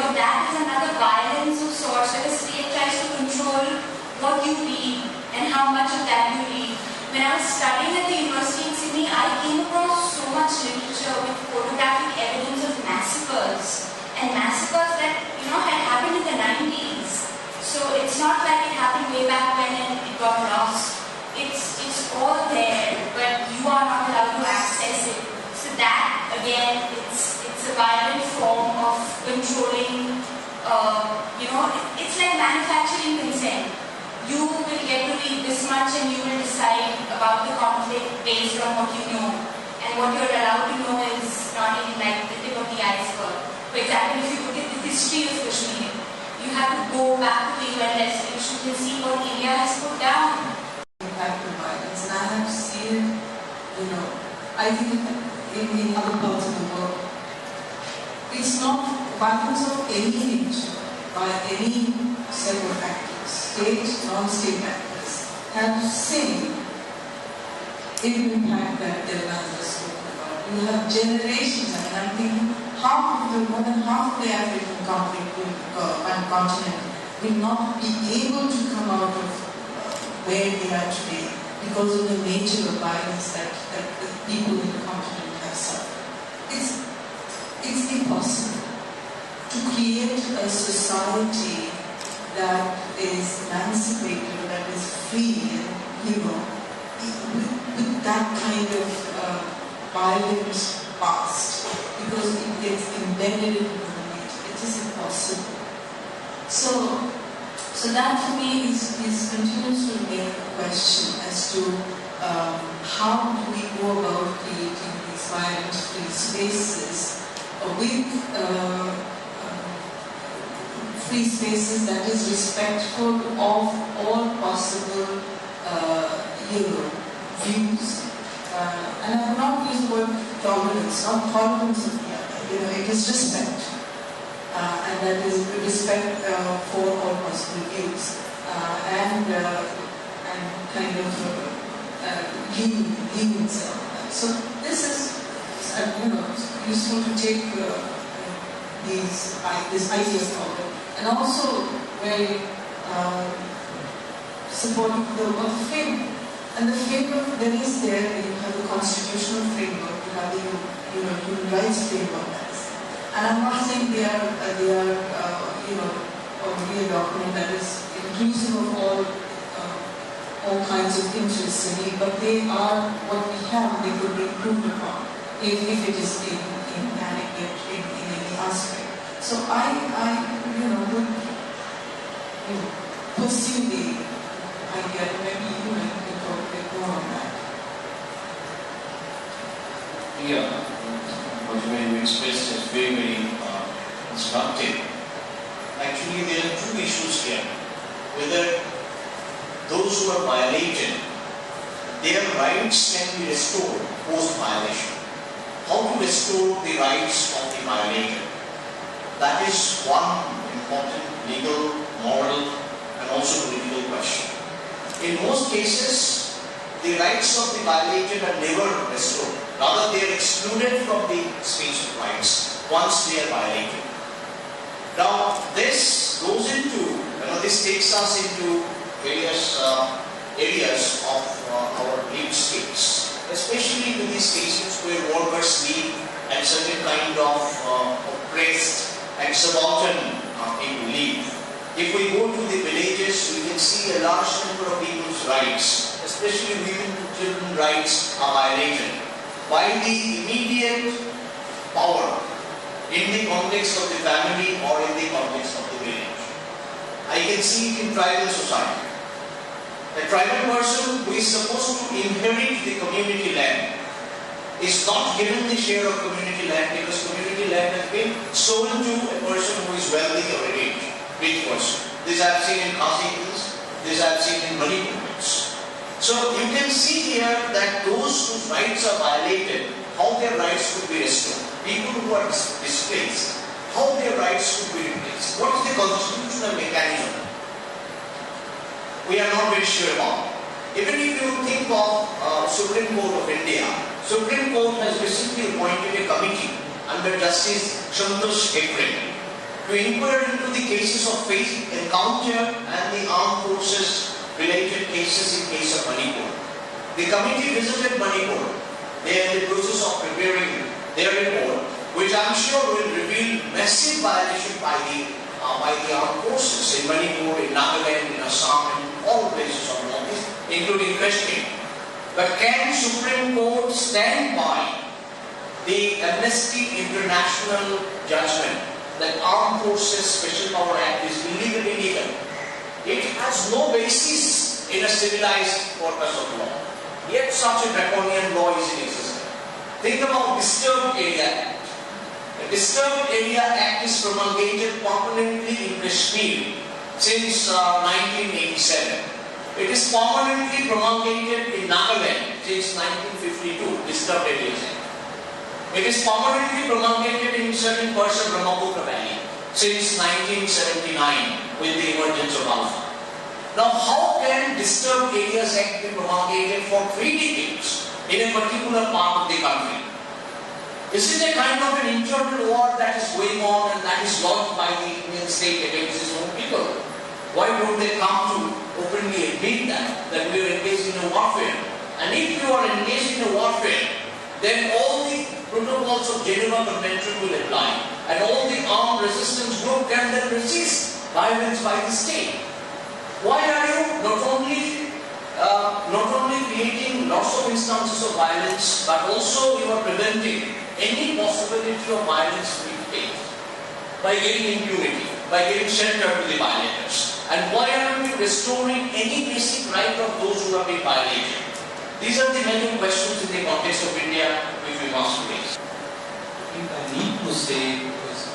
that is another violence of sorts, where the state tries to control what you read and how much of that you read. When I was studying at the university in Sydney, I came across so much literature with photographic evidence of massacres, and massacres that had happened in the 90s. So it's not like it happened way back when and it got lost. It's all there, but you are not allowed to access it. So that, again, it's a violent form of controlling, it's like manufacturing consent. You will get to read this much and you will decide about the conflict based on what you know. And what you're allowed to know is not even like the tip of the iceberg. For example, if you look at the history of Kashmir, you have to go back to the UN resolution to see what India has put down. Impact of violence, and I have seen it, I think in other parts of the world. It's not violence of any nature by any set of actors, state, non-state actors, have the same impact that the others spoke about. You have generations, and I'm thinking more than half of the African continent will not be able to come out of where they are today because of the nature of violence that the people in the continent have suffered. It's impossible to create a society that is emancipated, that is free, and with that kind of violent past, because it gets embedded into the nature. It is impossible. So that for me continues to remain a question as to how do we go about creating these violent-free spaces with free spaces that is respectful of all possible views. And I will not use the word tolerance, not tolerance of the other. It is respect. And that is respect for all possible views and kind of limits. So this is useful to take this idea forward, and also very supportive of the framework. And the framework that is there, you have the constitutional framework, you have the human rights framework. And I'm not saying they are only a document that is inclusive of all kinds of interests in it, but they are what we have. They could be improved upon if it is inadequate in any aspect. So I would pursue the idea. Maybe you can talk a bit more on that. Yeah. What you expressed is very, very instructive. Actually, there are two issues here. Whether those who are violated, their rights can be restored post-violation. How to restore the rights of the violator? That is one important legal, moral, and also political question. In most cases, the rights of the violated are never restored. Rather, they are excluded from the space of rights once they are violated. Now, this goes into, this takes us into various areas of our lived states, especially in these cases where workers live and certain kind of oppressed and subaltern people live. If we go to the villages, we can see a large number of people's rights, especially women and children's rights, are violated by the immediate power in the context of the family or in the context of the village. I can see it in tribal society. A tribal person who is supposed to inherit the community land is not given the share of community land because community land has been sold to a person who is wealthy or a rich person. This I have seen in Khasi Hills, this I have seen in Manipur. So you can see here that those whose rights are violated, how their rights could be restored. People who are displaced, how their rights could be replaced. What is the constitutional mechanism? We are not very sure about. Even if you think of Supreme Court of India, Supreme Court has recently appointed a committee under Justice Santosh Hegde. to inquire into the cases of face encounter and the armed forces related cases in case of Manipur. The committee visited Manipur. They are in the process of preparing their report, which I'm sure will reveal massive violation by the armed forces in Manipur, in Nagaland, in Assam, and all places of Northeast, including Kashmir. But can Supreme Court stand by the Amnesty International judgment that Armed Forces Special Power Act is illegally illegal? It has no basis in a civilized corpus of law. Yet such a draconian law is in existence. Think about Disturbed Area Act. The Disturbed Area Act is promulgated permanently in Kashmir since 1987. It is permanently promulgated in Nagaland since 1952, Disturbed Areas Act. It is permanently promulgated in certain parts of Brahmaputra Valley since 1979 with the emergence of Alpha. Now, how can Disturbed Areas Act be promulgated for 3 decades in a particular part of the country? Is it a kind of an internal war that is going on and that is launched by the Indian state against its own people? Why don't they come to openly admit that we are engaged in a warfare? And if you are engaged in a warfare, then all the protocols of Geneva Convention will apply, and all the armed resistance group can then resist violence by the state. Why are you not only creating lots of instances of violence, but also you are preventing any possibility of violence being faced by giving impunity, by giving shelter to the violators? And why aren't you restoring any basic right of those who have been violated? These are the many questions in the context of India which we must raise. I think I need to say, because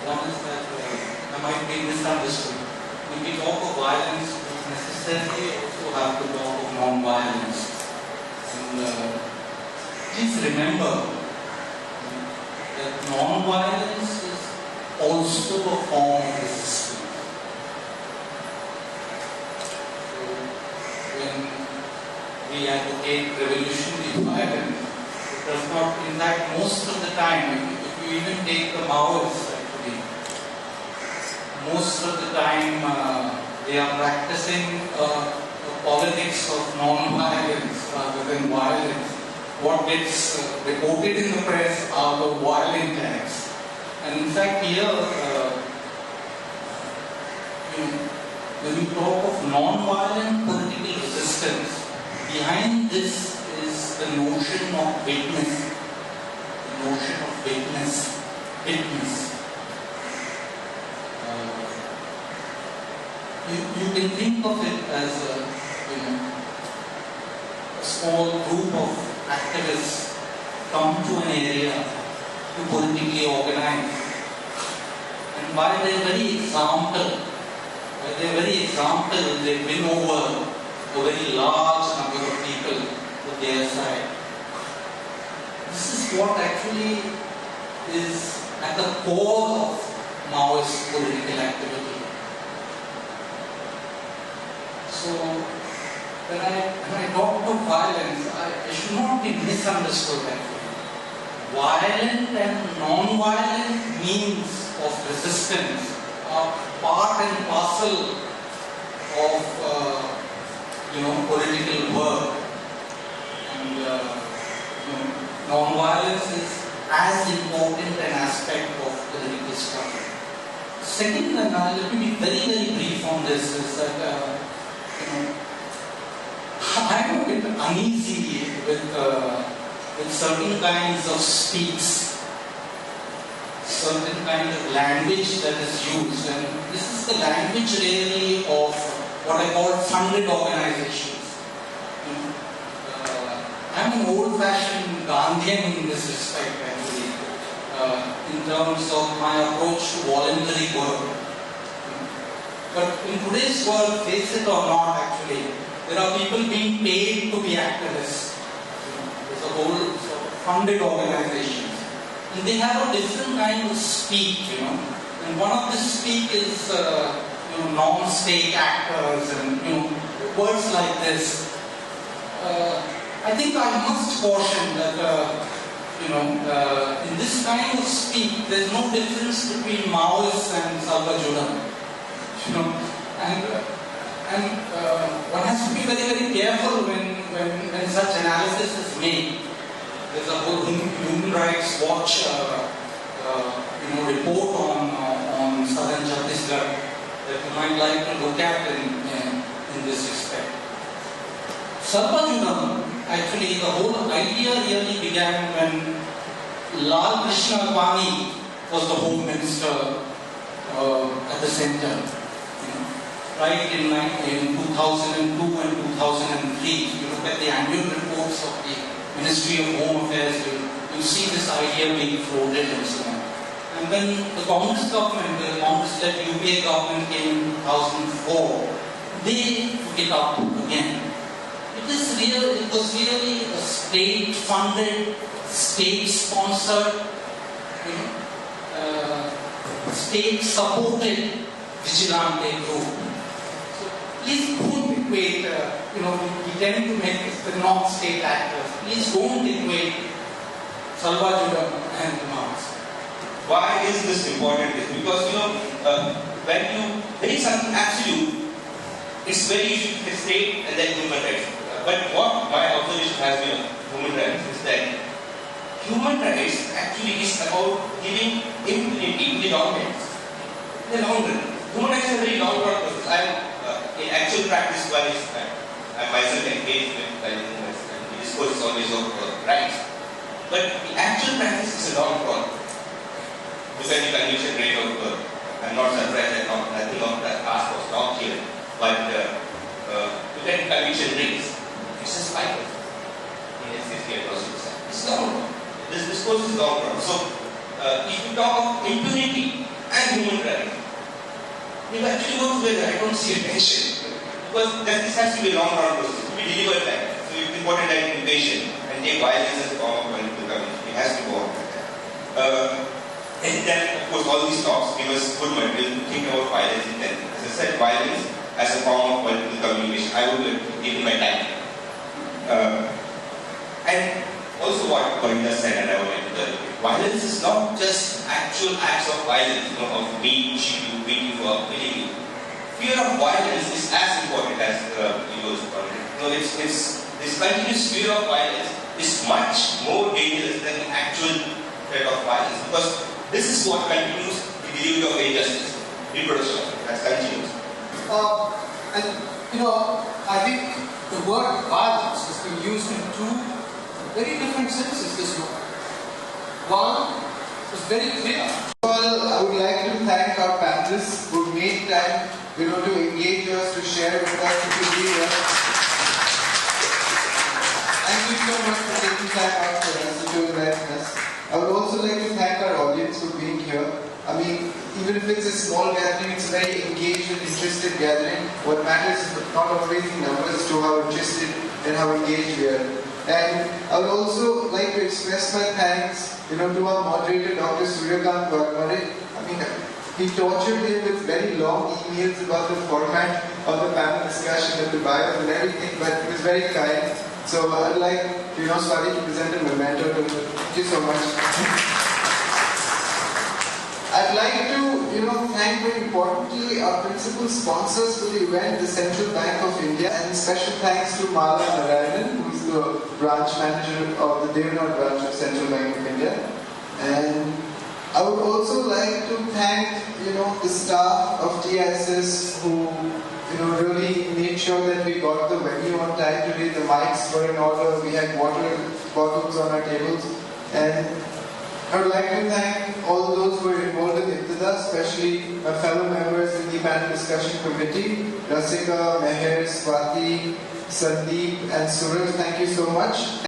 one is that I might be misunderstood. When we talk of violence, we necessarily also have to talk of non-violence. And please remember that non-violence is also a form of resistance. So when we advocate revolutionary violence, it does not, in fact, most of the time, if you even take the Maoists actually, most of the time they are practicing a politics of non-violence rather than violence. What gets reported in the press are the violent acts. And in fact here, when we talk of non-violent political resistance, behind this is the notion of witness. The notion of witness. You can think of it as a small group of activists come to an area to politically organize. And by their very example, they win over a very large number of people to their side. This is what actually is at the core of Maoist political activity. So, when I talk of violence, I should not be misunderstood actually. Violent and non-violent means of resistance are part and parcel of political work. And non-violence is as important an aspect of political struggle. Second, and let me be very, very brief on this, is that I'm a bit uneasy with certain kinds of speaks, certain kind of language that is used, and this is the language really of what I call funded organizations. I'm an old-fashioned Gandhian in this respect actually, in terms of my approach to voluntary work. But in today's world, face it or not actually, there are people being paid to be activists. There's a whole sort of funded organizations. And they have a different kind of speak, And one of the speak is, non-state actors and, words like this. I think I must caution that, in this kind of speak, there's no difference between Maoists and Salva-Judam. One has to be very, very careful when such analysis is made. There's a whole Human Rights Watch report on southern Chhattisgarh that you might like to look at in this respect. Salva-Judam, actually, the whole idea really began when Lal Krishna Advani was the Home Minister at the center. Right in 2002 and 2003, you look at the annual reports of the Ministry of Home Affairs, you see this idea being floated and so on. And when the Congress government, the Congress-led UPA government came in 2004, they took it up again. It was really a state-funded, state-sponsored, state-supported vigilante group. So please don't equate, we tend to make the non-state actors. Please don't equate Salva-Judam and Marx. Why is this important? Because when you take something absolute, it's very easy to state and then human rights. But what my observation has been of human rights is that human rights actually is about giving impunity to the governments. In the long run, human rights is a very long run process. I am in actual practice I myself engaged with human rights. The discourse is always of rights. But the actual practice is a long run. Look at the conviction rate of I'm not surprised that nothing of that past was not here. But look at the conviction rates. It's just 5%. It's long run. This discourse is long run. So, if you talk of impunity and human rights, they actually go together. I don't see a tension. Because this has to be a long run process. To be delivered like that. So, it's important that you be patient and take violence as a form of political community. It has to go on like that. And then, of course, all these talks give us good material to think about violence in that. As I said, violence as a form of political communication. I would give it my time. And also what Govinda said, and I would like to tell you, violence is not just actual acts of violence, of me pushing you, beating you up, killing you. Fear of violence is as important as yours. It's this continuous fear of violence is much more dangerous than the actual threat of violence, because this is what continues the delivery of injustice, reproduction of it, as continues. I think the word violence has been used in two very different senses this morning. One was very clear. Well, I would like to thank our panelists who made time, to engage us, to share with us, to be here. Thank you so much for taking time out for us to do that. I would also like to thank our audience for being here. I mean, even if it's a small gathering, it's a very engaged and interested gathering. What matters is not always the numbers, to how interested and how engaged we are. And I would also like to express my thanks, to our moderator, Dr. Suryakant Varmare. I mean, he tortured me with very long emails about the format of the panel discussion, the bios and everything, but he was very kind. So I'd like, Swati to present a memento to him. Thank you so much. I'd like to, thank very importantly our principal sponsors for the event, the Central Bank of India, and special thanks to Mala Narayanan, who is the branch manager of the Devanad branch of Central Bank of India. And I would also like to thank, the staff of TISS who, really made sure that we got the venue on time today. The mics were in order. We had water bottles on our tables. And I would like to thank all those who were involved in Ibteda, especially my fellow members in the panel discussion committee, Rasika, Meher, Swati, Sandeep and Suraj. Thank you so much.